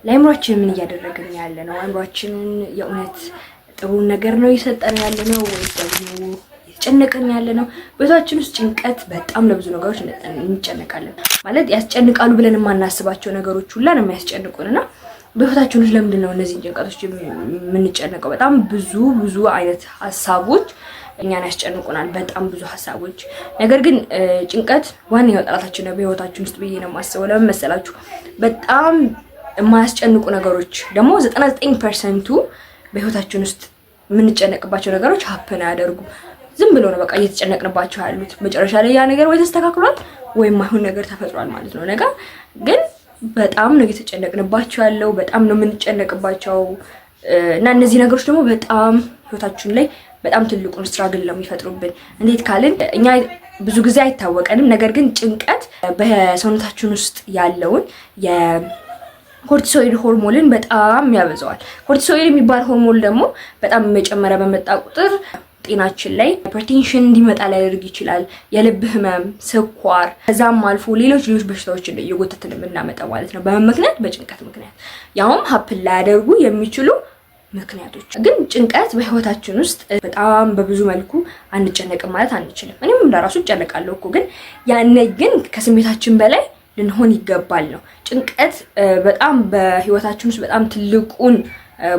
ለአይምሮአችን ምን እያደረግን ያለ ነው? አይምሮአችንን የእውነት ጥሩ ነገር ነው እየሰጠን ያለ ነው ወይስ ደግሞ እየተጨነቅን ያለ ነው? በህይወታችን ውስጥ ጭንቀት በጣም ለብዙ ነገሮች እንጨነቃለን። ማለት ያስጨንቃሉ ብለን የማናስባቸው ነገሮች ሁላ ነው የሚያስጨንቁንና በህይወታችን ውስጥ ለምንድን ነው እነዚህ ጭንቀቶች የምንጨነቀው? በጣም ብዙ አይነት ሀሳቦች እኛን ያስጨንቁናል። በጣም ብዙ ሀሳቦች። ነገር ግን ጭንቀት ዋነኛው ጠላታችን ነው በህይወታችን ውስጥ ብዬ ነው የማስበው። ለምን መሰላችሁ? በጣም የማያስጨንቁ ነገሮች ደግሞ 99% በህይወታችን ውስጥ የምንጨነቅባቸው ነገሮች ሀፕን አያደርጉም። ዝም ብሎ ነው በቃ እየተጨነቅንባቸው ያሉት። መጨረሻ ላይ ያ ነገር ወይ ተስተካክሏል ወይም ማይሆን ነገር ተፈጥሯል ማለት ነው። ነገር ግን በጣም ነው እየተጨነቅንባቸው ያለው። በጣም ነው የምንጨነቅባቸው እና እነዚህ ነገሮች ደግሞ በጣም ህይወታችን ላይ በጣም ትልቁን ስትራግል ነው የሚፈጥሩብን። እንዴት ካልን እኛ ብዙ ጊዜ አይታወቀንም። ነገር ግን ጭንቀት በሰውነታችን ውስጥ ያለውን የኮርቲሶይድ ሆርሞንን በጣም ያበዛዋል። ኮርቲሶይድ የሚባል ሆርሞን ደግሞ በጣም እየጨመረ በመጣ ቁጥር ጤናችን ላይ ሃይፐርቴንሽን እንዲመጣ ሊያደርግ ይችላል። የልብ ህመም፣ ስኳር፣ ከዛም አልፎ ሌሎች በሽታዎችን እየጎተትን የምናመጣው ማለት ነው። በምን ምክንያት? በጭንቀት ምክንያት። ያውም ሀፕን ላያደርጉ የሚችሉ ምክንያቶች። ግን ጭንቀት በህይወታችን ውስጥ በጣም በብዙ መልኩ አንጨነቅም ማለት አንችልም። እኔም ለራሱ እጨነቃለሁ እኮ፣ ግን ያኔ ግን ከስሜታችን በላይ ልንሆን ይገባል ነው። ጭንቀት በጣም በህይወታችን ውስጥ በጣም ትልቁን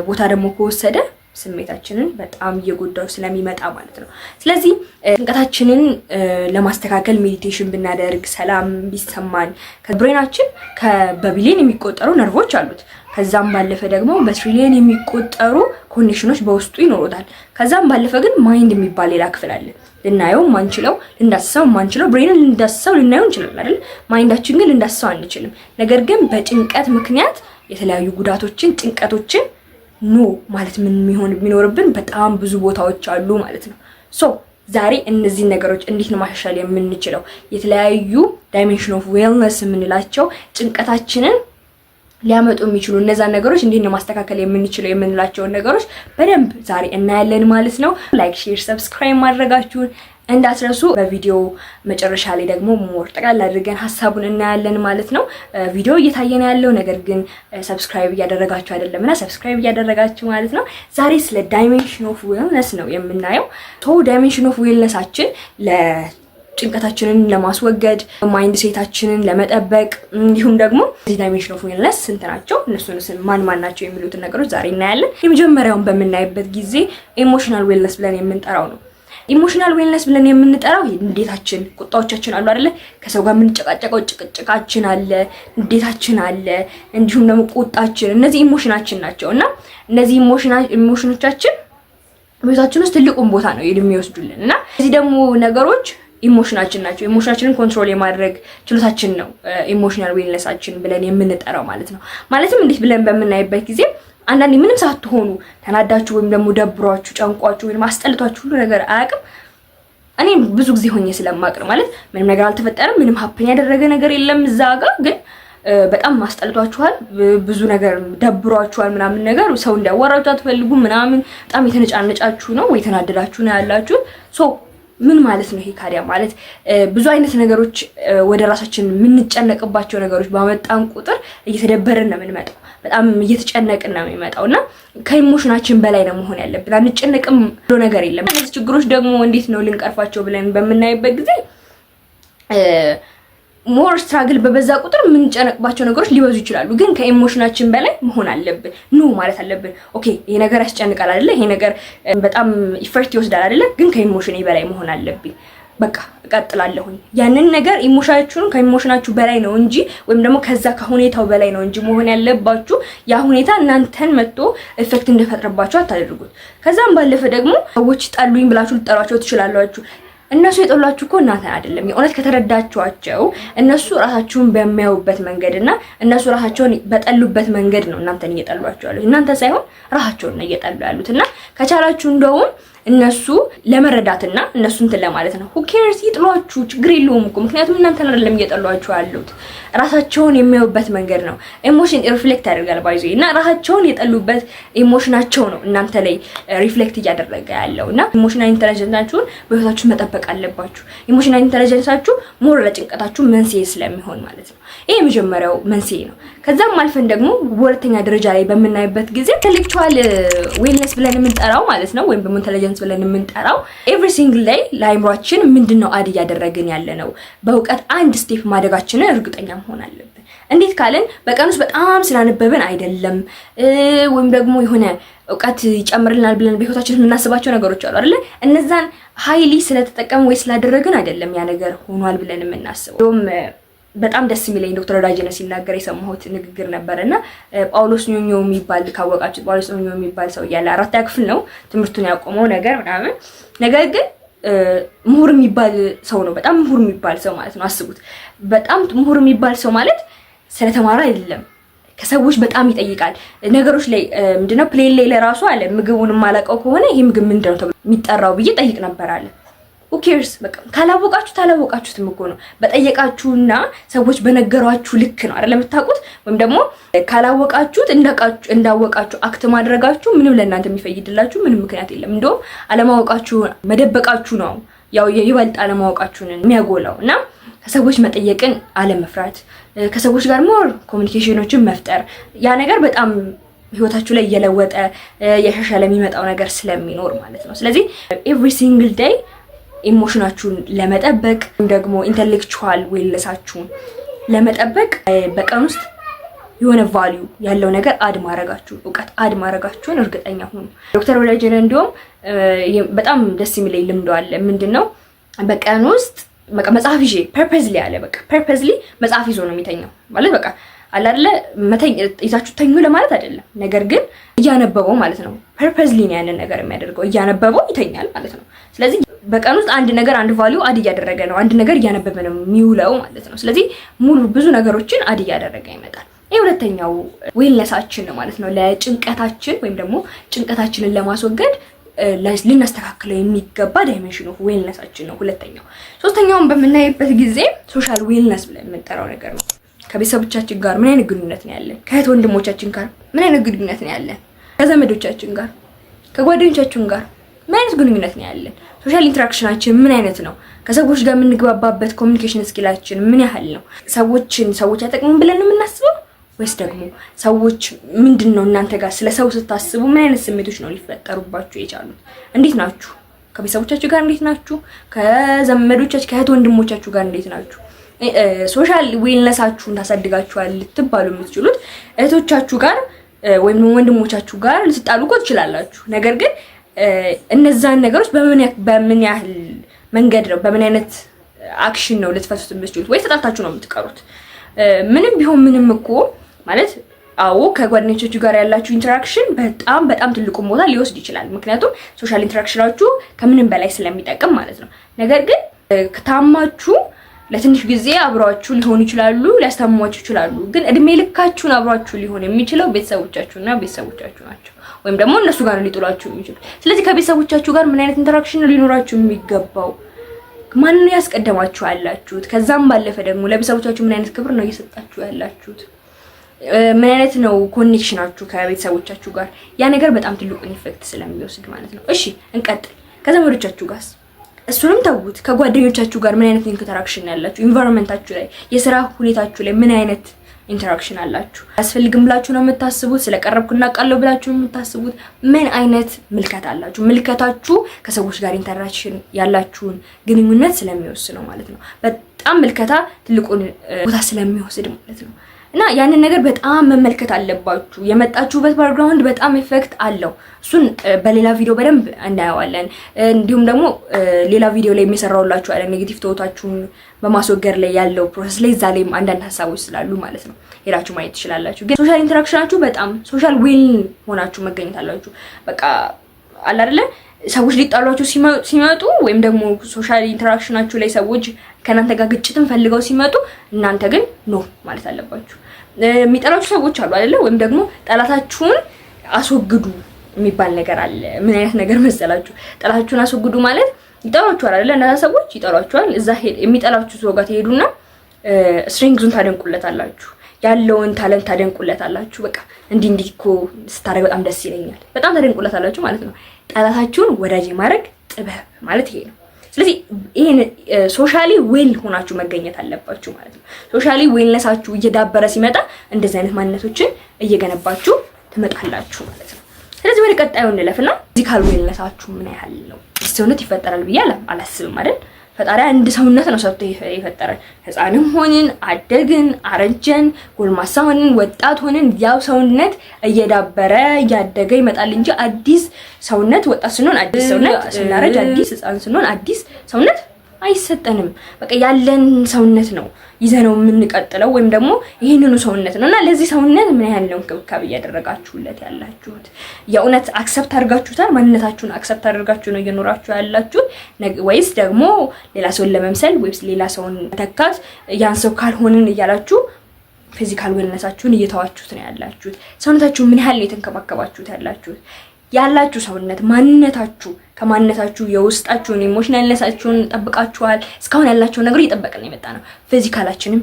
ቦታ ደግሞ ከወሰደ ስሜታችንን በጣም እየጎዳው ስለሚመጣ ማለት ነው። ስለዚህ ጭንቀታችንን ለማስተካከል ሜዲቴሽን ብናደርግ፣ ሰላም ቢሰማን፣ ከብሬናችን በቢሊየን የሚቆጠሩ ነርቮች አሉት። ከዛም ባለፈ ደግሞ በትሪሊየን የሚቆጠሩ ኮኔክሽኖች በውስጡ ይኖሩታል። ከዛም ባለፈ ግን ማይንድ የሚባል ሌላ ክፍል አለ። ልናየው ማንችለው፣ ልንዳስሰው ማንችለው። ብሬንን ልንዳስሰው ልናየው እንችላለን አይደል? ማይንዳችን ግን ልንዳስሰው አንችልም። ነገር ግን በጭንቀት ምክንያት የተለያዩ ጉዳቶችን፣ ጭንቀቶችን ማለት ምን የሚኖርብን በጣም ብዙ ቦታዎች አሉ ማለት ነው። ዛሬ እነዚህ ነገሮች እንዴት ነው ማሻሻል የምንችለው? የተለያዩ ዳይሜንሽን ኦፍ ዌልነስ የምንላቸው ጭንቀታችንን ሊያመጡ የሚችሉ እነዛን ነገሮች እንዴት ነው ማስተካከል የምንችለው የምንላቸውን ነገሮች በደንብ ዛሬ እናያለን ማለት ነው። ላይክ፣ ሼር፣ ሰብስክራይብ ማድረጋችሁን እንዳትረሱ። በቪዲዮ መጨረሻ ላይ ደግሞ ሞር ጠቅላላ አድርገን ሀሳቡን እናያለን ማለት ነው። ቪዲዮ እየታየን ያለው ነገር ግን ሰብስክራይብ እያደረጋችሁ አይደለምና ሰብስክራይብ እያደረጋችሁ ማለት ነው። ዛሬ ስለ ዳይሜንሽን ኦፍ ዌልነስ ነው የምናየው። ዳይሜንሽን ኦፍ ዌልነሳችን ጭንቀታችንን ለማስወገድ፣ ማይንድ ሴታችንን ለመጠበቅ እንዲሁም ደግሞ ዳይሜንሽን ኦፍ ዌልነስ ስንት ናቸው፣ እነሱን ማን ናቸው የሚሉትን ነገሮች ዛሬ እናያለን። የመጀመሪያውን በምናይበት ጊዜ ኢሞሽናል ዌልነስ ብለን የምንጠራው ነው። ኢሞሽናል ዌልነስ ብለን የምንጠራው ንዴታችን፣ ቁጣዎቻችን አሉ አይደለ? ከሰው ጋር የምንጨቃጨቀው ጭቅጭቃችን አለ፣ ንዴታችን አለ፣ እንዲሁም ደግሞ ቁጣችን፣ እነዚህ ኢሞሽናችን ናቸውና እነዚህ ኢሞሽኖቻችን በህይወታችን ውስጥ ትልቁን ቦታ ነው የሚወስዱልን እና እዚህ ደግሞ ነገሮች ኢሞሽናችን ናቸው። ኢሞሽናችንን ኮንትሮል የማድረግ ችሎታችን ነው ኢሞሽናል ዌልነሳችን ብለን የምንጠራው ማለት ነው። ማለትም እንዴት ብለን በምናይበት ጊዜ አንዳንዴ ምንም ሳትሆኑ ተናዳችሁ ወይም ደግሞ ደብሯችሁ፣ ጨንቋችሁ ወይም አስጠልቷችሁ ሁሉ ነገር አያውቅም። እኔ ብዙ ጊዜ ሆኜ ስለማቅር ማለት ምንም ነገር አልተፈጠረም፣ ምንም ሀፕን ያደረገ ነገር የለም እዛ ጋር ግን በጣም ማስጠልቷችኋል፣ ብዙ ነገር ደብሯችኋል፣ ምናምን ነገር ሰው እንዲያወራችሁ አትፈልጉም፣ ምናምን በጣም የተነጫነጫችሁ ነው ወይ ተናደዳችሁ ነው ያላችሁ። ምን ማለት ነው ይሄ ካዲያ? ማለት ብዙ አይነት ነገሮች ወደ ራሳችን የምንጨነቅባቸው ነገሮች ባመጣን ቁጥር እየተደበረን ነው የምንመጣው፣ በጣም እየተጨነቅን ነው የሚመጣውና ከኢሞሽናችን በላይ ነው መሆን ያለብን። አንጨነቅም ብሎ ነገር የለም። እነዚህ ችግሮች ደግሞ እንዴት ነው ልንቀርፋቸው ብለን በምናይበት ጊዜ ሞር ስትራግል በበዛ ቁጥር የምንጨነቅባቸው ነገሮች ሊበዙ ይችላሉ። ግን ከኢሞሽናችን በላይ መሆን አለብን። ማለት አለብን ኦኬ ይሄ ነገር ያስጨንቃል አይደለ? ይሄ ነገር በጣም ኢፈርት ይወስዳል አይደለ? ግን ከኢሞሽኔ በላይ መሆን አለብኝ። በቃ እቀጥላለሁኝ። ያንን ነገር ኢሞሽናችሁን ከኢሞሽናችሁ በላይ ነው እንጂ ወይም ደግሞ ከዛ ከሁኔታው በላይ ነው እንጂ መሆን ያለባችሁ ያ ሁኔታ እናንተን መጥቶ ኢፌክት እንደፈጥረባችሁ አታደርጉት። ከዛም ባለፈ ደግሞ ሰዎች ጠሉኝ ብላችሁ ልጠሯቸው ትችላላችሁ። እነሱ የጠሏችሁ እኮ እናንተ አይደለም። የእውነት ከተረዳችኋቸው እነሱ ራሳቸውን በሚያዩበት መንገድና እነሱ ራሳቸውን በጠሉበት መንገድ ነው እናንተን እየጠሏችሁ ያሉት። እናንተ ሳይሆን ራሳቸውን ነው እየጠሉ ያሉትና ከቻላችሁ እንደውም እነሱ ለመረዳትና እነሱ እንትን ለማለት ነው። who cares ይጥሏችሁ ችግር የለውም እኮ ምክንያቱም እናንተ አይደለም እየጠሏችሁ ያሉት ራሳቸውን የሚያዩበት መንገድ ነው። ኢሞሽን ሪፍሌክት ያደርጋል ባይዞ እና ራሳቸውን የጠሉበት ኢሞሽናቸው ነው እናንተ ላይ ሪፍሌክት እያደረገ ያለውና ኢሞሽናል ኢንተለጀንሳችሁን በህይወታችሁ መጠበቅ አለባችሁ። ኢሞሽናል ኢንተለጀንሳችሁ ሞር ለጭንቀታችሁ መንስኤ ስለሚሆን ማለት ነው። ይሄ የመጀመሪያው መንስኤ ነው። ከዛም አልፈን ደግሞ በሁለተኛ ደረጃ ላይ በምናይበት ጊዜ ኢንተሌክቹዋል ዌልነስ ብለን የምንጠራው ማለት ነው ወይም ኢንተለጀንስ ብለን የምንጠራው ኤቭሪ ሲንግል ዴይ ለአይምሯችን ምንድነው አድ እያደረግን ያለ ነው በእውቀት አንድ ስቴፕ ማደጋችንን እርግጠኛ መሆን አለብን። እንዴት ካለን በቀን ውስጥ በጣም ስላነበብን አይደለም ወይም ደግሞ የሆነ እውቀት ይጨምርልናል ብለን በህይወታችን የምናስባቸው ነገሮች አሉ አይደል? እነዛን ሃይሊ ስለተጠቀምን ወይ ስላደረግን አይደለም ያ ነገር ሆኗል ብለን የምናስበው። በጣም ደስ የሚለኝ ዶክተር ወዳጀነ ሲናገር የሰማሁት ንግግር ነበርና ጳውሎስ ኞኞ የሚባል ካወቃችሁ ጳውሎስ ኞኞ የሚባል ሰው ያለ አራተኛ ክፍል ነው ትምህርቱን ያቆመው ምናምን ነገር ግን ምሁር የሚባል ሰው ነው። በጣም ምሁር የሚባል ሰው ማለት ነው። አስቡት በጣም ምሁር የሚባል ሰው ማለት ስለተማረ አይደለም ከሰዎች በጣም ይጠይቃል ነገሮች ላይ ምንድነው ፕሌን ላይ ለራሱ አለ ምግቡን ማላቀው ከሆነ ይሄ ምግብ ምንድነው ተብሎ የሚጠራው ብዬ ጠይቅ ነበር አለ። who cares በቃ ካላወቃችሁትም እኮ ነው በጠየቃችሁና ሰዎች በነገሯችሁ ልክ ነው አይደል የምታውቁት። ወይም ደግሞ ካላወቃችሁት እንዳወቃችሁ አክት ማድረጋችሁ ምንም ለእናንተ የሚፈይድላችሁ ምንም ምክንያት የለም። እንደውም አለማወቃችሁ መደበቃችሁ ነው ያው ይበልጥ አለማወቃችሁን የሚያጎላውና ከሰዎች መጠየቅን አለመፍራት ከሰዎች ጋር ሞር ኮሙኒኬሽኖችን መፍጠር ያ ነገር በጣም ህይወታችሁ ላይ እየለወጠ የሻሻለ የሚመጣው ነገር ስለሚኖር ማለት ነው። ስለዚህ every single day ኢሞሽናችሁን ለመጠበቅ ደግሞ ኢንተሌክቹዋል ዌልነሳችሁን ለመጠበቅ በቀን ውስጥ የሆነ ቫልዩ ያለው ነገር አድ ማድረጋችሁ እውቀት አድ ማድረጋችሁን እርግጠኛ ሁኑ። ዶክተር ወዳጀነ እንደውም በጣም ደስ የሚለኝ ልምዶ አለ። ምንድነው በቀን ውስጥ በቃ መጽሐፍ ይዤ ፐርፐዝሊ አለ በቃ ፐርፐዝሊ መጽሐፍ ይዞ ነው የሚተኛው ማለት በቃ አለ አይደለ ይዛችሁ ተኙ ለማለት አይደለም ነገር ግን እያነበበው ማለት ነው። ፐርፐዝሊ ነው ያንን ነገር የሚያደርገው እያነበበው ይተኛል ማለት ነው። ስለዚህ በቀን ውስጥ አንድ ነገር አንድ ቫልዩ አድ እያደረገ ነው አንድ ነገር እያነበበ ነው የሚውለው ማለት ነው። ስለዚህ ሙሉ ብዙ ነገሮችን አድ እያደረገ ይመጣል። ይሄ ሁለተኛው ዌልነሳችን ነው ማለት ነው። ለጭንቀታችን ወይም ደግሞ ጭንቀታችንን ለማስወገድ ልናስተካክለው የሚገባ ዳይሜንሽን ኦፍ ዌልነሳችን ነው ሁለተኛው። ሶስተኛውን በምናይበት ጊዜ ሶሻል ዌልነስ ብለን የምንጠራው ነገር ነው። ከቤተሰቦቻችን ጋር ምን አይነት ግንኙነት ነው ያለን? ከእህት ወንድሞቻችን ጋር ምን አይነት ግንኙነት ነው ያለን? ከዘመዶቻችን ጋር ከጓደኞቻችን ጋር ምን አይነት ግንኙነት ነው ያለን? ሶሻል ኢንተራክሽናችን ምን አይነት ነው? ከሰዎች ጋር የምንግባባበት ኮሙኒኬሽን ስኪላችን ምን ያህል ነው? ሰዎች አይጠቅሙም ብለን ነው የምናስበው ወይስ ደግሞ ሰዎች ምንድነው እናንተ ጋር ስለ ሰው ስታስቡ ምን አይነት ስሜቶች ነው ሊፈጠሩባችሁ የቻሉት? እንዴት ናችሁ? ከቤተሰቦቻችሁ ጋር እንዴት ናችሁ? ከዘመዶቻችሁ ከእህት ወንድሞቻችሁ ጋር እንዴት ናችሁ? ሶሻል ዌልነሳችሁን ታሳድጋችኋል ልትባሉ የምትችሉት እህቶቻችሁ ጋር ወይም ወንድሞቻችሁ ጋር ልትጣሉ እኮ ትችላላችሁ። ነገር ግን እነዛን ነገሮች በምን ያህል መንገድ ነው በምን አይነት አክሽን ነው ልትፈቱት የምትችሉት? ወይ ተጣጣችሁ ነው የምትቀሩት? ምንም ቢሆን ምንም እኮ ማለት አዎ ከጓደኞቻችሁ ጋር ያላችሁ ኢንተራክሽን በጣም ትልቁን ቦታ ሊወስድ ይችላል። ምክንያቱም ሶሻል ኢንተራክሽናችሁ ከምንም በላይ ስለሚጠቅም ማለት ነው። ነገር ግን ከታማችሁ ለትንሽ ጊዜ አብራችሁ ሊሆኑ ይችላሉ፣ ሊያስተምሟችሁ ይችላሉ። ግን እድሜ ልካችሁን አብራችሁ ሊሆን የሚችለው ቤተሰቦቻችሁና ቤተሰቦቻችሁ ናቸው። ወይም ደግሞ እነሱ ጋር ሊጥሏችሁ የሚችሉ። ስለዚህ ከቤተሰቦቻችሁ ጋር ምን አይነት ኢንተራክሽን ሊኖራችሁ የሚገባው? ማንን ያስቀደማችሁ ያላችሁት? ከዛም ባለፈ ደግሞ ለቤተሰቦቻችሁ ምን አይነት ክብር ነው እየሰጣችሁ ያላችሁት? ምን አይነት ነው ኮኔክሽናችሁ ከቤተሰቦቻችሁ ጋር? ያ ነገር በጣም ትልቁን ኢፌክት ስለሚወስድ ማለት ነው። እሺ እንቀጥል። ከዘመዶቻችሁ ጋር እሱንም ተውት። ከጓደኞቻችሁ ጋር ምን አይነት ኢንተራክሽን ያላችሁ? ኢንቫይሮንመንታችሁ ላይ የሥራ ሁኔታችሁ ላይ ምን አይነት ኢንተራክሽን አላችሁ? አስፈልግም ብላችሁ ነው የምታስቡት? ስለቀረብኩና ቃለው ብላችሁ የምታስቡት? ምን አይነት ምልከታ አላችሁ? ምልከታችሁ ከሰዎች ጋር ኢንተራክሽን ያላችሁን ግንኙነት ስለሚወስነው ማለት ነው። በጣም ምልከታ ትልቁን ቦታ ስለሚወስድ ማለት ነው። እና ያንን ነገር በጣም መመልከት አለባችሁ። የመጣችሁበት ባክግራውንድ በጣም ኢፌክት አለው። እሱን በሌላ ቪዲዮ በደንብ እናየዋለን። እንዲሁም ደግሞ ሌላ ቪዲዮ ላይ የሚሰራውላችሁ አለ ኔጌቲቭ ቶታችሁን በማስወገድ ላይ ያለው ፕሮሰስ ላይ እዛ ላይም አንዳንድ ሀሳቦች ስላሉ ማለት ነው ሄዳችሁ ማየት ትችላላችሁ። ግን ሶሻል ኢንተራክሽናችሁ በጣም ሶሻል ዌል ሆናችሁ መገኘት አላችሁ። በቃ አለ አይደለ ሰዎች ሊጣሏችሁ ሲመጡ ወይም ደግሞ ሶሻል ኢንተራክሽናችሁ ላይ ሰዎች ከናንተ ጋር ግጭትን ፈልገው ሲመጡ እናንተ ግን ኖ ማለት አለባችሁ። የሚጠላችሁ ሰዎች አሉ አይደለ? ወይም ደግሞ ጠላታችሁን አስወግዱ የሚባል ነገር አለ። ምን አይነት ነገር መሰላችሁ? ጥላችሁን አስወግዱ ማለት ይጠሏችኋል አይደል? እነዛ ሰዎች ይጠሏችኋል። እዛ የሚጠላችሁ ሰው ጋር ትሄዱና ስትሬንግዙን ታደንቁለታላችሁ፣ ያለውን ታለንት ታደንቁለታላችሁ። በቃ እንዲህ እኮ ስታደርግ በጣም ደስ ይለኛል፣ በጣም ታደንቁለታላችሁ ማለት ነው። ጠላታችሁን ወዳጅ ማድረግ ጥበብ ማለት ይሄ ነው። ስለዚህ ይሄን ሶሻሊ ዌል ሆናችሁ መገኘት አለባችሁ ማለት ነው። ሶሻሊ ዌልነሳችሁ እየዳበረ ሲመጣ እንደዚህ አይነት ማንነቶችን እየገነባችሁ ትመጣላችሁ ማለት ነው። ስለዚህ ወደ ቀጣዩ እንለፍና ፊዚካል ዌልነሳችሁ ምን ያህል ነው? ሰውነት ይፈጠራል ብዬ አላስብም አይደል? ፈጣሪ አንድ ሰውነት ነው ሰጥቶ የፈጠረን። ህፃንም ሆንን አደግን፣ አረጀን፣ ጎልማሳ ሆንን፣ ወጣት ሆንን ያው ሰውነት እየዳበረ እያደገ ይመጣል እንጂ አዲስ ሰውነት ወጣት ስንሆን አዲስ ሰውነት፣ ስናረጅ አዲስ፣ ህፃን ስንሆን አዲስ ሰውነት አይሰጠንም። በቃ ያለን ሰውነት ነው ይዘነው የምንቀጥለው ወይም ደግሞ ይሄንኑ ሰውነት ነውና ለዚህ ሰውነት ምን ያህል ነው እንክብካቤ እያደረጋችሁለት ያላችሁት? የእውነት አክሰፕት አድርጋችሁታል? ማንነታችሁን አክሰፕት አድርጋችሁ ነው እየኖራችሁ ያላችሁት ወይስ ደግሞ ሌላ ሰውን ለመምሰል ወይስ ሌላ ሰውን ተካት ያን ሰው ካልሆንን እያላችሁ ፊዚካል ዌልነሳችሁን እየተዋችሁት ነው ያላችሁት? ሰውነታችሁ ምን ያህል ነው የተንከባከባችሁት ያላችሁት? ያላችሁ ሰውነት ማንነታችሁ ከማንነታችሁ የውስጣችሁን ኢሞሽናልነሳችሁን ጠብቃችኋል? እስካሁን ያላችሁ ነገር እየጠበቀን የመጣ ነው። ፊዚካላችንም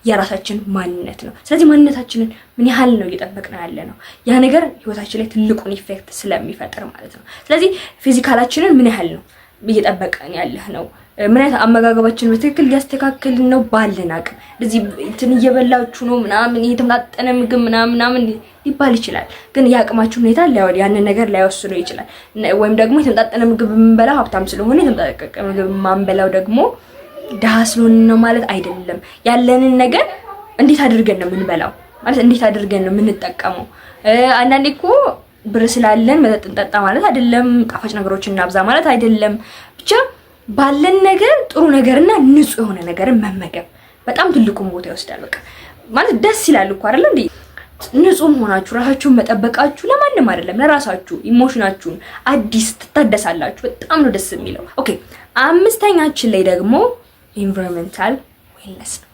የራሳችን ማንነት ነው። ስለዚህ ማንነታችንን ምን ያህል ነው እየጠበቅን ያለ ነው? ያ ነገር ህይወታችን ላይ ትልቁን ኢፌክት ስለሚፈጥር ማለት ነው። ስለዚህ ፊዚካላችንን ምን ያህል ነው እየጠበቀን ያለህ ነው? ምን አይነት አመጋገባችን በትክክል ሊያስተካክልን ነው? ባለን አቅም እንደዚህ እንትን እየበላችሁ ነው ምናምን የተመጣጠነ ምግብ ምናምን ሊባል ይችላል። ግን የአቅማችን ሁኔታ ያንን ነገር ላይወስነው ይችላል። ወይም ደግሞ የተመጣጠነ ምግብ የምንበላው ሀብታም ስለሆነ የተመጣጠነ ምግብ የማንበላው ደግሞ ደሃ ስለሆነ ነው ማለት አይደለም። ያለንን ነገር እንዴት አድርገን ነው የምንበላው ማለት እንዴት አድርገን ነው የምንጠቀመው? አንዳንዴ እኮ ብር ስላለን መጠጥ እንጠጣ ማለት አይደለም። ጣፋጭ ነገሮችን እናብዛ ማለት አይደለም። ብቻ ባለን ነገር ጥሩ ነገርና ንጹህ የሆነ ነገርን መመገብ በጣም ትልቁን ቦታ ይወስዳል። በቃ ማለት ደስ ይላል እኮ አይደል እንዴ? ንጹህ ሆናችሁ ራሳችሁን መጠበቃችሁ ለማንም አይደለም ለራሳችሁ ኢሞሽናችሁን አዲስ ትታደሳላችሁ። በጣም ነው ደስ የሚለው። ኦኬ አምስተኛችን ላይ ደግሞ ኢንቫይሮንመንታል ዌልነስ ነው።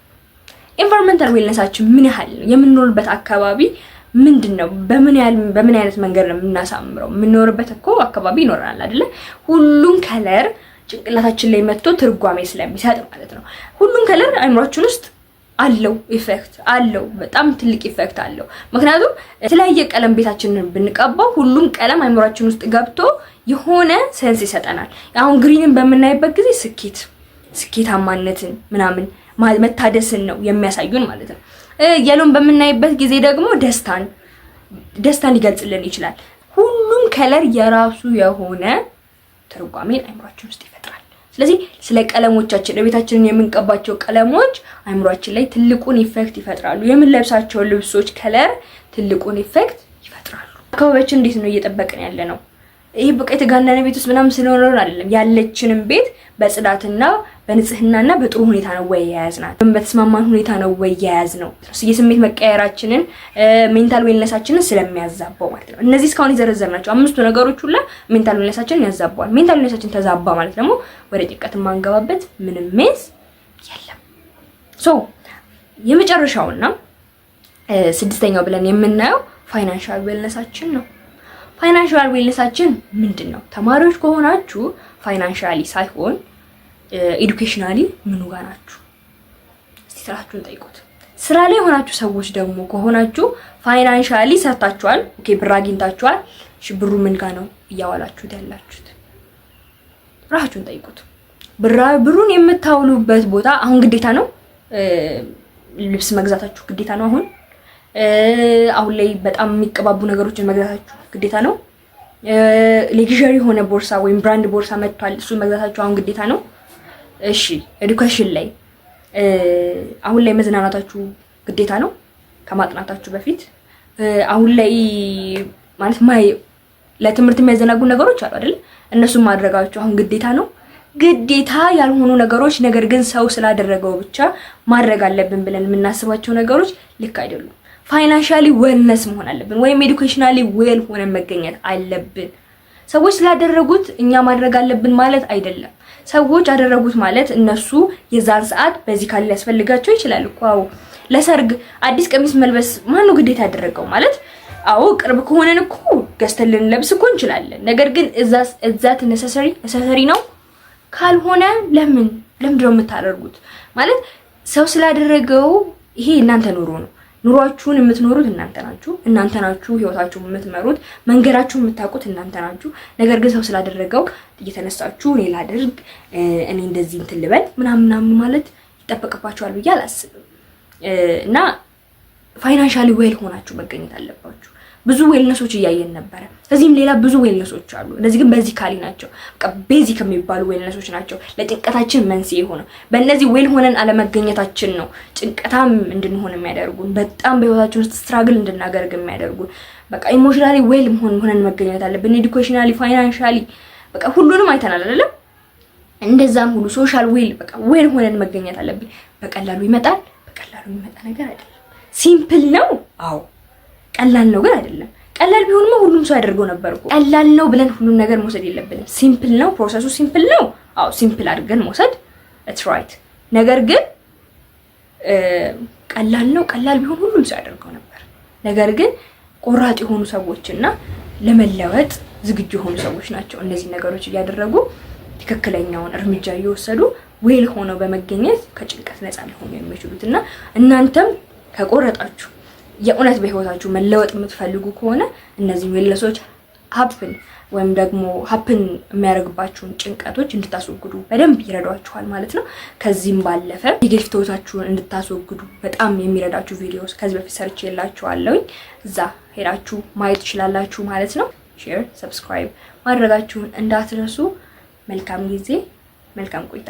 ኢንቫይሮንመንታል ዌልነሳችን ምን ያህል ነው? የምንኖርበት አካባቢ ምንድነው? በምን አይነት መንገድ ነው የምናሳምረው? የምንኖርበት እኮ አካባቢ ይኖራል አይደለ? ሁሉም ከለር ጭንቅላታችን ላይ መጥቶ ትርጓሜ ስለሚሰጥ ማለት ነው። ሁሉም ከለር አይምሯችን ውስጥ አለው ኢፌክት አለው። በጣም ትልቅ ኢፌክት አለው። ምክንያቱም የተለያየ ቀለም ቤታችንን ብንቀባው ሁሉም ቀለም አይምሯችን ውስጥ ገብቶ የሆነ ሴንስ ይሰጠናል። አሁን ግሪንን በምናይበት ጊዜ ስኬታማነትን ምናምን መታደስን ነው የሚያሳዩን ማለት ነው። የሎን በምናይበት ጊዜ ደግሞ ደስታን ሊገልጽልን ይችላል። ሁሉም ከለር የራሱ የሆነ ትርጓሜን አይምሯችን ውስጥ ይፈጥራል። ስለዚህ ስለ ቀለሞቻችን ለቤታችንን የምንቀባቸው ቀለሞች አይምሯችን ላይ ትልቁን ኢፌክት ይፈጥራሉ። የምንለብሳቸው ልብሶች ከለር ትልቁን ኢፌክት ይፈጥራሉ። አካባቢያችን እንዴት ነው እየጠበቅን ያለ ነው? ይሄ በቃ የተጋነነ ቤት ውስጥ ምናምን ስለሆነ አይደለም። ያለችንን ቤት በጽዳትና በንጽህናና በጥሩ ሁኔታ ነው ወይ ያያዝናት? በተስማማን ሁኔታ ነው ወይ ያያዝነው? የስሜት መቀየራችንን ሜንታል ዌልነሳችንን ስለሚያዛባው ማለት ነው። እነዚህ እስካሁን የዘረዘርናቸው አምስቱ ነገሮች ሁላ ሜንታል ዌልነሳችንን ያዛባዋል። ሜንታል ዌልነሳችን ተዛባ ማለት ደግሞ ወደ ጭንቀት ማንገባበት ምንም ሜንስ የለም። የመጨረሻውና ስድስተኛው ብለን የምናየው ፋይናንሻል ዌልነሳችን ነው። ፋይናንሻል ዌልነሳችን ምንድነው? ተማሪዎች ከሆናችሁ ፋይናንሻሊ ሳይሆን ኤዱኬሽናሊ ምኑ ጋር ናችሁ? እስቲ ስራችሁን ጠይቁት። ስራ ላይ ሆናችሁ ሰዎች ደግሞ ከሆናችሁ ፋይናንሻሊ ሰርታችኋል፣ ኦኬ ብር አግኝታችኋል። እሺ ብሩ ምን ጋር ነው እያዋላችሁት ያላችሁት? ራሳችሁን ጠይቁት። ብሩን የምታውሉበት ቦታ አሁን ግዴታ ነው? ልብስ መግዛታችሁ ግዴታ ነው? አሁን ላይ በጣም የሚቀባቡ ነገሮችን መግዛታችሁ ግዴታ ነው? ሌክዠሪ የሆነ ቦርሳ ወይም ብራንድ ቦርሳ መጥቷል፣ እሱ መግዛታችሁ አሁን ግዴታ ነው? እሺ ኤዱኬሽን ላይ አሁን ላይ መዝናናታችሁ ግዴታ ነው ከማጥናታችሁ በፊት? አሁን ላይ ማለት ለትምህርት የሚያዘናጉ ነገሮች አሉ አይደል? እነሱን ማድረጋችሁ አሁን ግዴታ ነው? ግዴታ ያልሆኑ ነገሮች ነገር ግን ሰው ስላደረገው ብቻ ማድረግ አለብን ብለን የምናስባቸው ነገሮች ልክ አይደሉም። ፋይናንሻሊ ዌልነስ መሆን አለብን ወይም ኤዱኬሽናሊ ዌል ሆነን መገኘት አለብን። ሰዎች ስላደረጉት እኛ ማድረግ አለብን ማለት አይደለም። ሰዎች ያደረጉት ማለት እነሱ የዛን ሰዓት በዚህ ካለ ያስፈልጋቸው ይችላል እኮ። አዎ ለሰርግ አዲስ ቀሚስ መልበስ ማነው ግዴታ ያደረገው ማለት? አዎ ቅርብ ከሆነን እኮ ገዝተልን ለብስ እኮ እንችላለን። ነገር ግን እዛት ነሰሰሪ ነው ካልሆነ ለምንድነው የምታደርጉት? ማለት ሰው ስላደረገው ይሄ እናንተ ኑሮ ነው። ኑሯችሁን የምትኖሩት እናንተ ናችሁ። ህይወታችሁን የምትመሩት መንገዳችሁን የምታውቁት እናንተ ናችሁ። ነገር ግን ሰው ስላደረገው እየተነሳችሁ እኔ ላድርግ እኔ እንደዚህ እንትን ልበል ምናምን ማለት ይጠበቅባችኋል ብዬ አላስብም። እና ፋይናንሻሊ ዌል ሆናችሁ መገኘት አለባችሁ። ብዙ ዌልነሶች እያየን ነበረ። ከዚህም ሌላ ብዙ ዌልነሶች አሉ። እነዚህ ግን ቤዚካሊ ናቸው። በቃ ቤዚክ የሚባሉ ዌልነሶች ናቸው ለጭንቀታችን መንስኤ ሆነው። በእነዚህ ዌል ሆነን አለመገኘታችን ነው ጭንቀታም እንድንሆን የሚያደርጉን፣ በጣም በህይወታችን ውስጥ ስትራግል እንድናደርግ የሚያደርጉን። በቃ ኢሞሽናሊ ዌል ሆነን መገኘት አለብን። ኤዱኬሽናሊ፣ ፋይናንሻሊ በቃ ሁሉንም አይተናል አይደለም? እንደዛም ሁሉ ሶሻል ዌል በቃ ዌል ሆነን መገኘት አለብን። በቀላሉ ይመጣል? በቀላሉ የሚመጣ ነገር አይደለም። ሲምፕል ነው። አዎ ቀላል ነው ግን አይደለም። ቀላል ቢሆንማ ሁሉም ሰው ያደርገው ነበር እኮ። ቀላል ነው ብለን ሁሉም ነገር መውሰድ የለብንም። ሲምፕል ነው፣ ፕሮሰሱ ሲምፕል ነው። አዎ ሲምፕል አድርገን መውሰድ ኢትስ ራይት። ነገር ግን ቀላል ቢሆን ሁሉም ሰው ያደርገው ነበር። ነገር ግን ቆራጥ የሆኑ ሰዎችና ለመለወጥ ዝግጁ የሆኑ ሰዎች ናቸው እነዚህ ነገሮች እያደረጉ ትክክለኛውን እርምጃ እየወሰዱ ዌል ሆነው በመገኘት ከጭንቀት ነፃ ሊሆኑ የሚችሉትና እናንተም ከቆረጣችሁ የእውነት በህይወታችሁ መለወጥ የምትፈልጉ ከሆነ እነዚህ ዌልነሶች ወይም ደግሞ ሀፕን የሚያደርግባችሁን ጭንቀቶች እንድታስወግዱ በደንብ ይረዷችኋል ማለት ነው። ከዚህም ባለፈ ኔጌቲቭ ቶታችሁን እንድታስወግዱ በጣም የሚረዳችሁ ቪዲዮስ ከዚህ በፊት ሰርቼላችኋለሁ። እዛ ሄዳችሁ ማየት ትችላላችሁ ማለት ነው። ሼር፣ ሰብስክራይብ ማድረጋችሁን እንዳትረሱ። መልካም ጊዜ፣ መልካም ቆይታ።